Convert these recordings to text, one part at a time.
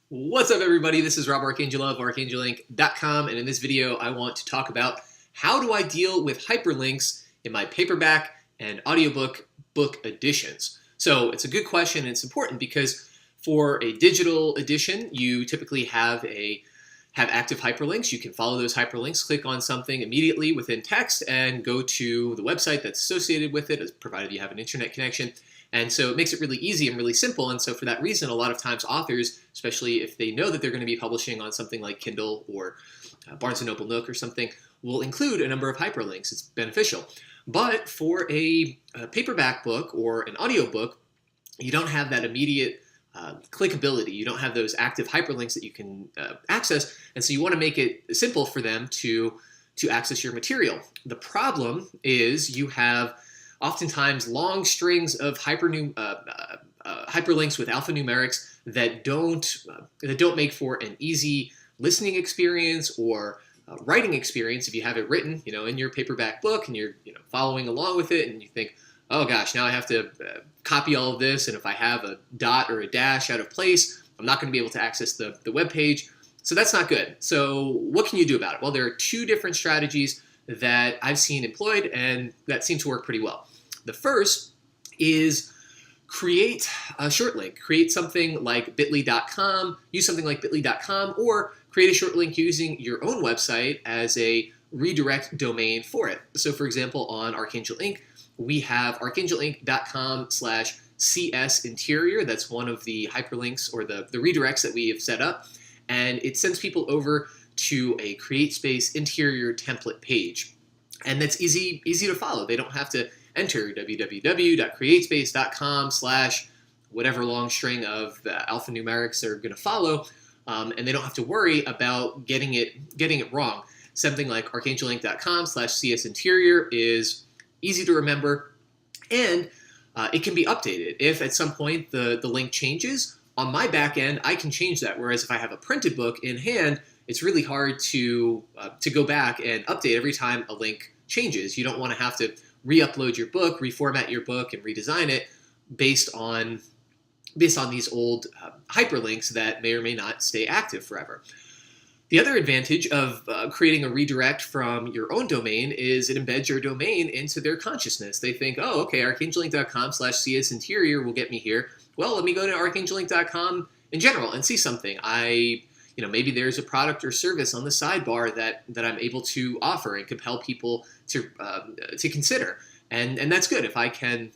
What's up, everybody? This is Rob Archangel of archangelink.com, and in this video I want to talk about how do I deal with hyperlinks in my paperback and audiobook book editions. So it's a good question, and it's important because for a digital edition you typically have active hyperlinks. You can follow those hyperlinks, click on something immediately within text, and go to the website that's associated with it, provided you have an internet connection. And so it makes it really easy and really simple. And so for that reason, a lot of times authors, especially if they know that they're going to be publishing on something like Kindle or Barnes & Noble Nook or something, will include a number of hyperlinks. It's beneficial. But for a paperback book or an audiobook, you don't have that immediate clickability. You don't have those active hyperlinks that you can access. And so you want to make it simple for them to access your material. The problem is you have oftentimes long strings of hyperlinks with alphanumerics that don't make for an easy listening experience or writing experience. If you have it written, in your paperback book and you're following along with it, and you think, oh gosh, now I have to copy all of this, and if I have a dot or a dash out of place, I'm not going to be able to access the web page. So that's not good. So what can you do about it? Well, there are two different strategies that I've seen employed and that seem to work pretty well. The first is create a short link. Create something like bit.ly.com, use something like bit.ly.com, or create a short link using your own website as a redirect domain for it. So for example, on Archangel Ink, we have archangelink.com/CS interior. That's one of the hyperlinks or the redirects that we have set up. And it sends people over to a CreateSpace interior template page. And that's easy to follow. They don't have to enter www.createspace.com/ whatever long string of alphanumerics they're going to follow, and they don't have to worry about getting it wrong. Something like archangelink.com/CS interior is easy to remember, and it can be updated. If at some point the link changes, on my back end, I can change that. Whereas if I have a printed book in hand, it's really hard to go back and update every time a link changes. You don't want to have to re-upload your book, reformat your book, and redesign it based on these old hyperlinks that may or may not stay active forever. The other advantage of creating a redirect from your own domain is it embeds your domain into their consciousness. They think, oh, okay, archangelink.com/CS interior will get me here. Well, let me go to archangelink.com in general and see something. Maybe there's a product or service on the sidebar that I'm able to offer and compel people to consider. And that's good. If I can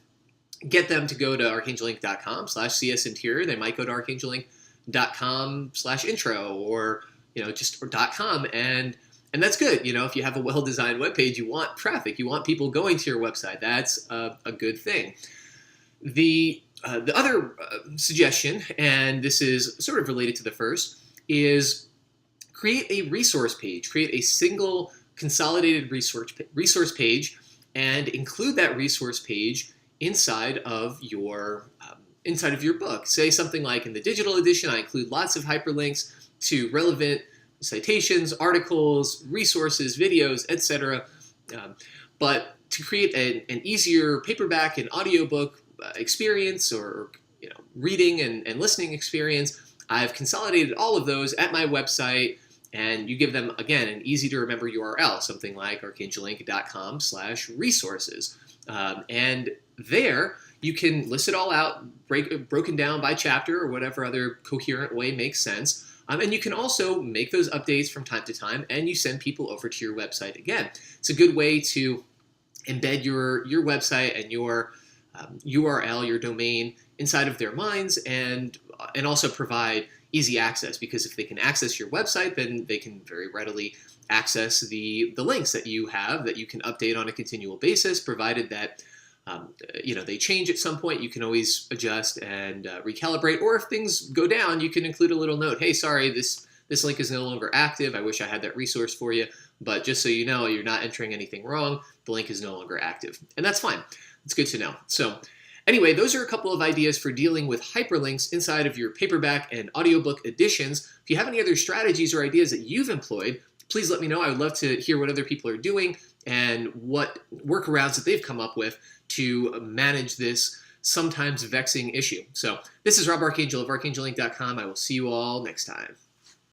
get them to go to archangelink.com/CS interior, they might go to archangelink.com/intro or .com, and that's good. If you have a well-designed web page, you want traffic, you want people going to your website. That's a good thing. The other suggestion, and this is sort of related to the first, is create a resource page. Create a single consolidated resource page and include that resource page inside of your book. Say something like, in the digital edition, I include lots of hyperlinks to relevant citations, articles, resources, videos, etc. But to create an easier paperback and audiobook experience or reading and listening experience, I've consolidated all of those at my website, and you give them, again, an easy to remember URL, something like archangelink.com/resources. And there you can list it all out, broken down by chapter or whatever other coherent way makes sense. And you can also make those updates from time to time, and you send people over to your website again. It's a good way to embed your website and your URL, your domain, inside of their minds, and also provide easy access, because if they can access your website, then they can very readily access the links that you have that you can update on a continual basis, provided that they change at some point. You can always adjust and recalibrate, or if things go down, you can include a little note. Hey, sorry, this link is no longer active. I wish I had that resource for you, but just so you know, you're not entering anything wrong. The link is no longer active, and that's fine. It's good to know. So anyway, those are a couple of ideas for dealing with hyperlinks inside of your paperback and audiobook editions. If you have any other strategies or ideas that you've employed, please let me know. I would love to hear what other people are doing and what workarounds that they've come up with to manage this sometimes vexing issue. So this is Rob Archangel of archangellink.com. I will see you all next time.